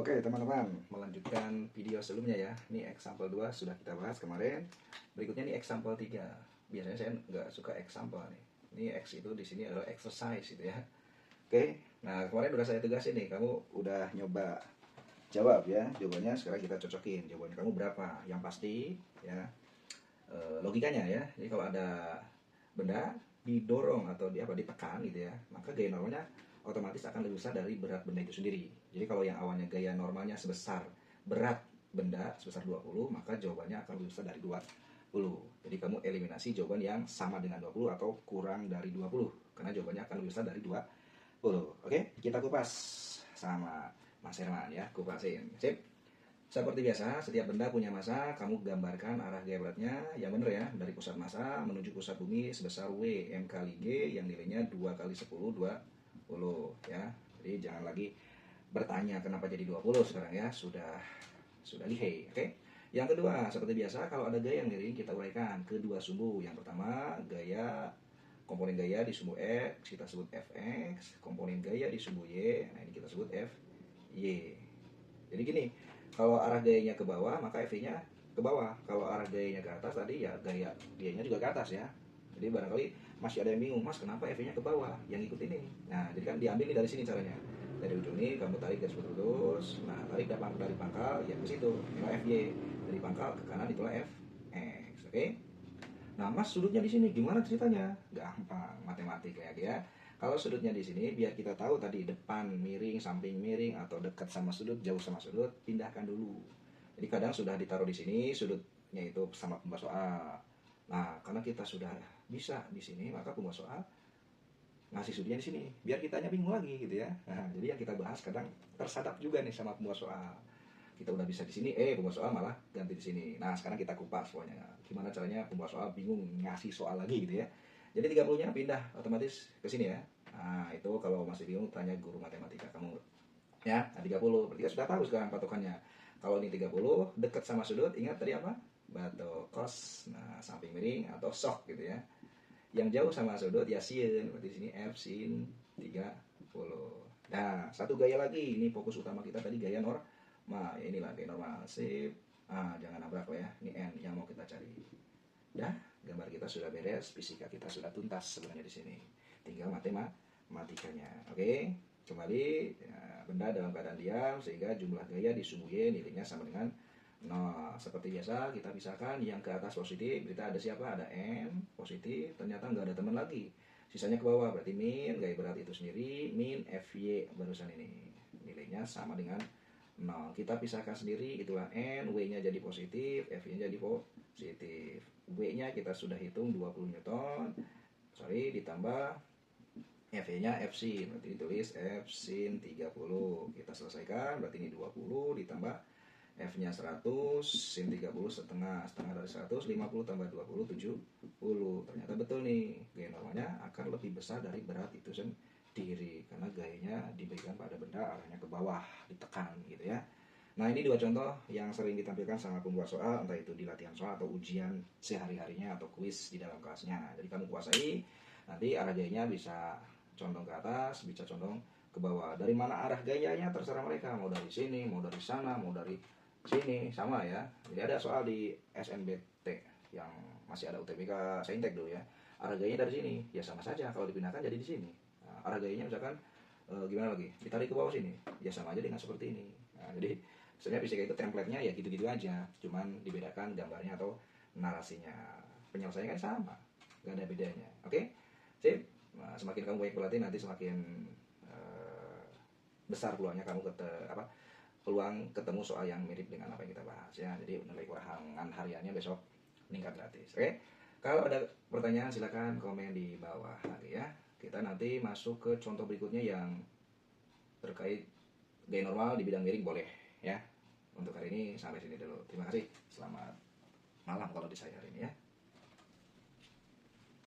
Oke teman-teman, melanjutkan video sebelumnya ya. Ini example 2 sudah kita bahas kemarin. Berikutnya ini example 3. Biasanya saya nggak suka example nih. Ini X itu di sini adalah exercise gitu ya. Oke, nah kemarin udah saya tugasin nih, kamu udah nyoba jawab ya. Jawabannya sekarang kita cocokin. Jawaban kamu berapa? Yang pasti ya, logikanya ya. Jadi kalau ada benda didorong atau ditekan gitu ya, maka gaya normalnya otomatis akan lebih besar dari berat benda itu sendiri. Jadi kalau yang awalnya gaya normalnya sebesar berat benda sebesar 20, maka jawabannya akan lebih besar dari 20. Jadi kamu eliminasi jawaban yang sama dengan 20 atau kurang dari 20, karena jawabannya akan lebih besar dari 20. Oke, kita kupas sama Mas Herman ya, kupasin. Sip. Seperti biasa, setiap benda punya massa, kamu gambarkan arah gaya beratnya yang benar ya, dari pusat massa menuju pusat bumi sebesar W M kali G yang nilainya 2 kali 10, 20 ya. Jadi jangan lagi bertanya kenapa jadi 20 sekarang ya, sudah lihai. Oke. Yang kedua, seperti biasa kalau ada gaya yang miring kita uraikan ke dua sumbu. Yang pertama, komponen gaya di sumbu X kita sebut Fx, komponen gaya di sumbu Y, nah ini kita sebut Fy. Jadi gini, kalau arah gayanya ke bawah maka Fy-nya ke bawah. Kalau arah gayanya ke atas tadi ya gaya dia-nya juga ke atas ya. Jadi barangkali masih ada yang bingung, Mas kenapa Fy-nya ke bawah? Yang ikut ini. Nah, jadi kan diambil nih dari sini caranya. Dari ujung ini kamu tarik garis lurus. Nah, tarik dari pangkal ya ke situ. Itulah Fy. Dari pangkal ke kanan itulah Fx. Oke? Nah, Mas sudutnya di sini gimana ceritanya? Gampang, matematika ya. Kalau sudutnya di sini, biar kita tahu tadi depan miring, samping miring, atau dekat sama sudut, jauh sama sudut, pindahkan dulu. Jadi kadang sudah ditaruh di sini, sudutnya itu sama pembuat soal. Nah, karena kita sudah bisa di sini, maka pembuat soal ngasih sudutnya di sini. Biar kitanya bingung lagi gitu ya. Nah, jadi yang kita bahas kadang tersadap juga nih sama pembuat soal. Kita udah bisa di sini, pembuat soal malah ganti di sini. Nah, sekarang kita kupas pokoknya. Gimana caranya pembuat soal bingung ngasih soal lagi gitu ya. Jadi 30-nya pindah otomatis ke sini ya. Nah, itu kalau masih bingung tanya guru matematika kamu. Ya, nah 30. Berarti sudah tahu sekarang patokannya. Kalau ini 30 dekat sama sudut, ingat tadi apa? Batu kos. Nah, samping miring atau sok gitu ya. Yang jauh sama sudut ya sin. Berarti di sini F sin 30. Nah, satu gaya lagi. Ini fokus utama kita tadi gaya normal. Inilah gaya normal. Sip. Jangan nabrak ya. Ini N yang mau kita cari. Dah, gambar kita sudah beres, fisika kita sudah tuntas sebenarnya di sini. Tinggal matematikanya. Oke, kembali ya, benda dalam keadaan diam sehingga jumlah gaya di sumbu Y nilainya sama dengan 0. Seperti biasa kita pisahkan yang ke atas positif, berarti ada siapa? Ada N positif, ternyata nggak ada teman lagi. Sisanya ke bawah, berarti min gaya berat itu sendiri, min Fy barusan ini. Nilainya sama dengan 0. Kita pisahkan sendiri, itulah N, W-nya jadi positif, F-nya jadi positif. W-nya kita sudah hitung 20 Newton. Ditambah F-nya F sin, berarti ditulis F sin 30. Kita selesaikan, berarti ini 20 ditambah F-nya 100, sin 30 setengah. Setengah dari 100, 50 tambah 20, 70. Ternyata betul nih, gaya normalnya akan lebih besar dari berat itu sendiri. Karena gayanya diberikan pada benda arahnya ke bawah, ditekan gitu ya. Nah, ini dua contoh yang sering ditampilkan sama pembuat soal, entah itu di latihan soal atau ujian sehari-harinya atau kuis di dalam kelasnya. Jadi kamu kuasai, nanti arah gayanya bisa condong ke atas, bisa condong ke bawah. Dari mana arah gayanya terserah mereka, mau dari sini, mau dari sana, mau dari sini, sama ya. Jadi ada soal di SNBT yang masih ada UTBK Saintek dulu ya. Arah gayanya dari sini, ya sama saja kalau dipindahkan jadi di sini. Nah, arah gayanya misalkan gimana lagi? Ditarik ke bawah sini, ya sama aja dengan seperti ini. Nah, jadi sebenarnya fisika itu template-nya ya gitu-gitu aja, cuman dibedakan gambarnya atau narasinya. Penyelesaiannya kan sama, nggak ada bedanya. Oke, sip. Nah, semakin kamu banyak berlatih nanti semakin besar peluangnya kamu peluang ketemu soal yang mirip dengan apa yang kita bahas ya. Jadi nilai ulangan hariannya besok meningkat gratis. Oke, kalau ada pertanyaan silakan komen di bawah lagi ya. Kita nanti masuk ke contoh berikutnya yang terkait gaya normal di bidang miring boleh ya. Untuk hari ini sampai sini dulu. Terima kasih. Selamat malam kalau di saya hari ini ya.